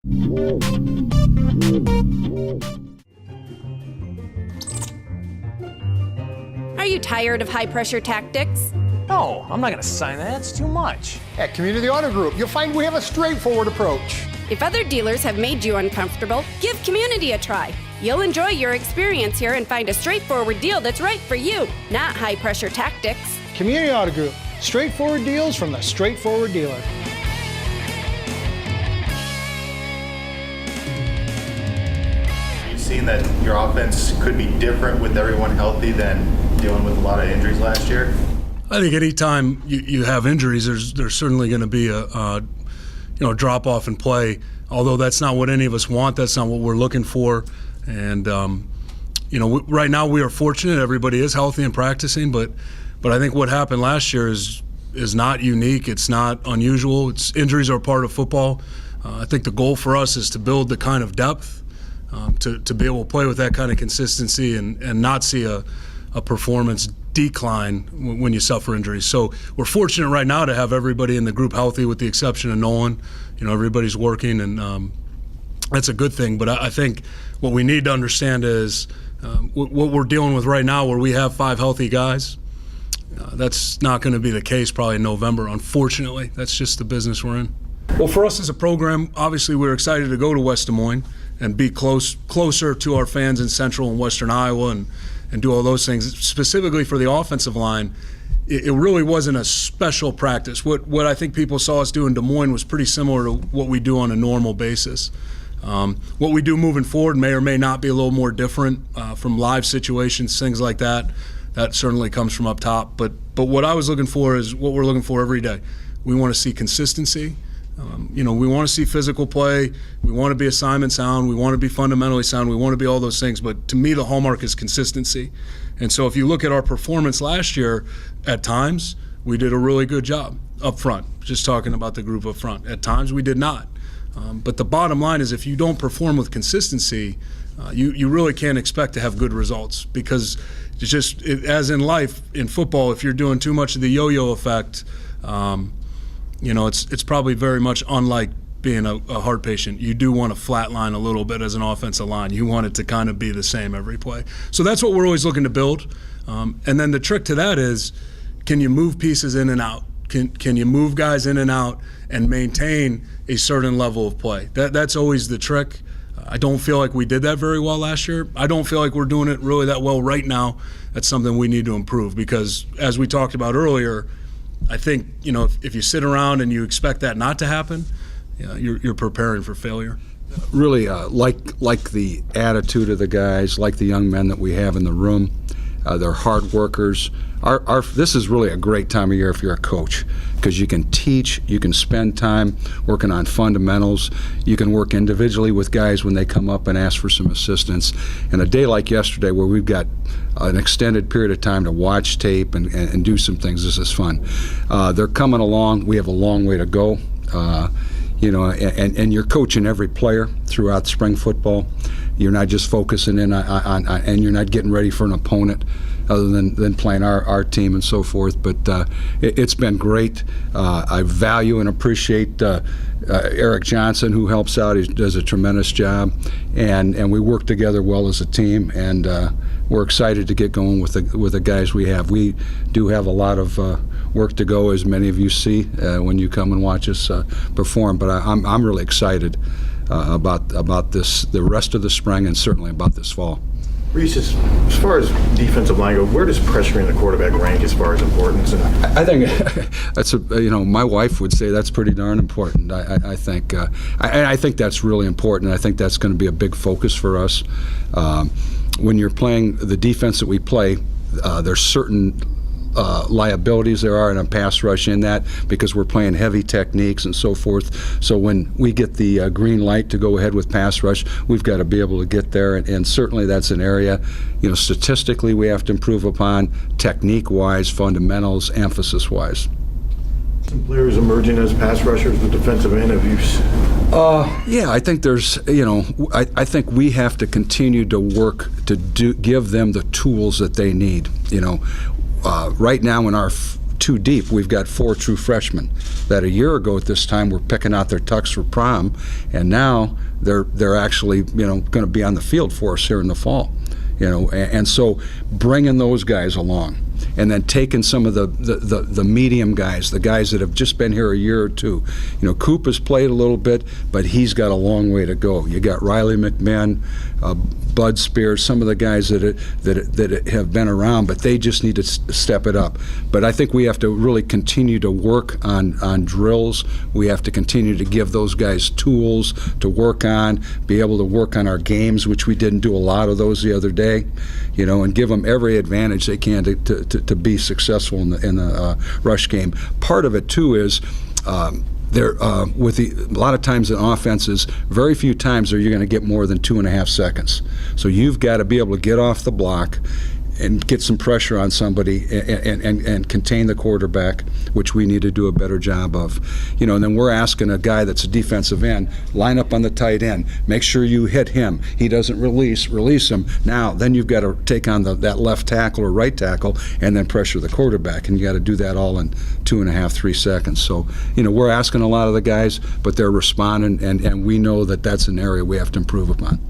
Are you tired of high-pressure tactics? No, I'm not going to sign that. It's too much. At Community Auto Group, you'll find we have a straightforward approach. If other dealers have made you uncomfortable, give Community a try. You'll enjoy your experience here and find a straightforward deal that's right for you, not high-pressure tactics. Community Auto Group, straightforward deals from the straightforward dealer. You've seen that your offense could be different with everyone healthy than dealing with a lot of injuries last year? I think anytime you have injuries, there's certainly going to be a drop off in play. Although that's not what any of us want, that's not what we're looking for. And right now we are fortunate; everybody is healthy and practicing. But I think what happened last year is not unique. It's not unusual. Injuries are part of football. I think the goal for us is to build the kind of depth to be able to play with that kind of consistency and not see a performance decline when you suffer injuries. So we're fortunate right now to have everybody in the group healthy, with the exception of Nolan. Everybody's working, and that's a good thing. But I think what we need to understand is what we're dealing with right now, where we have 5 healthy guys. That's not going to be the case probably in November, unfortunately. That's just the business we're in. Well, for us as a program, obviously we're excited to go to West Des Moines and be closer to our fans in Central and Western Iowa and do all those things. Specifically for the offensive line, it really wasn't a special practice. What I think people saw us do in Des Moines was pretty similar to what we do on a normal basis. What we do moving forward may or may not be a little more different from live situations, things like that. That certainly comes from up top. But what I was looking for is what we're looking for every day. We want to see consistency. We want to see physical play. We want to be assignment sound. We want to be fundamentally sound. We want to be all those things. But to me, the hallmark is consistency. And so if you look at our performance last year, at times we did a really good job up front, just talking about the group up front. At times we did not. But the bottom line is, if you don't perform with consistency, you really can't expect to have good results, because it's just, as in life, in football, if you're doing too much of the yo-yo effect, it's probably very much unlike being a heart patient. You do want to flatline a little bit as an offensive line. You want it to kind of be the same every play. So that's what we're always looking to build. And then the trick to that is, can you move pieces in and out? Can you move guys in and out and maintain a certain level of play? That's always the trick. I don't feel like we did that very well last year. I don't feel like we're doing it really that well right now. That's something we need to improve, because, as we talked about earlier, I think, if you sit around and you expect that not to happen, you're preparing for failure. Really, like the attitude of the guys, like the young men that we have in the room. They're hard workers. This is really a great time of year if you're a coach, because you can teach, you can spend time working on fundamentals, you can work individually with guys when they come up and ask for some assistance. And a day like yesterday, where we've got an extended period of time to watch tape and do some things, this is fun. They're coming along. We have a long way to go. And you're coaching every player throughout spring football. You're not just focusing in on and you're not getting ready for an opponent other than playing our team and so forth. But it's been great. I value and appreciate Eric Johnson, who helps out. He does a tremendous job, and we work together well as a team. And we're excited to get going with the guys we have. We do have a lot of work to go, as many of you see when you come and watch us perform. But I'm really excited about this, the rest of the spring, and certainly about this fall. Reese, as far as defensive line go, where does pressuring the quarterback rank as far as importance? I think that's my wife would say that's pretty darn important. I think that's really important. I think that's going to be a big focus for us. When you're playing the defense that we play, there's certain liabilities there are in a pass rush in that, because we're playing heavy techniques and so forth. So when we get the green light to go ahead with pass rush, we've got to be able to get there, and certainly that's an area, statistically we have to improve upon, technique-wise, fundamentals, emphasis-wise. Some players emerging as pass rushers, the defensive end of use. Yeah, I think there's, I think we have to continue to work to give them the tools that they need. Right now in our too deep. We've got 4 true freshmen that a year ago at this time were picking out their tux for prom, and now they're actually going to be on the field for us here in the fall. And so bringing those guys along, and then taking some of the medium guys, the guys that have just been here a year or two. Coop has played a little bit, but he's got a long way to go. You got Riley McMahon, Bud Spears, some of the guys that have been around, but they just need to step it up. But I think we have to really continue to work on drills. We have to continue to give those guys tools to work on, be able to work on our games, which we didn't do a lot of those the other day, and give them every advantage they can to be successful in the rush game. Part of it too is a lot of times in offenses, very few times are you going to get more than 2.5 seconds. So you've got to be able to get off the block and get some pressure on somebody and contain the quarterback, which we need to do a better job of. And then we're asking a guy that's a defensive end, line up on the tight end, make sure you hit him. He doesn't release him. Now, then you've got to take on that left tackle or right tackle and then pressure the quarterback, and you got to do that all in 2.5, 3 seconds. So, we're asking a lot of the guys, but they're responding, and we know that that's an area we have to improve upon.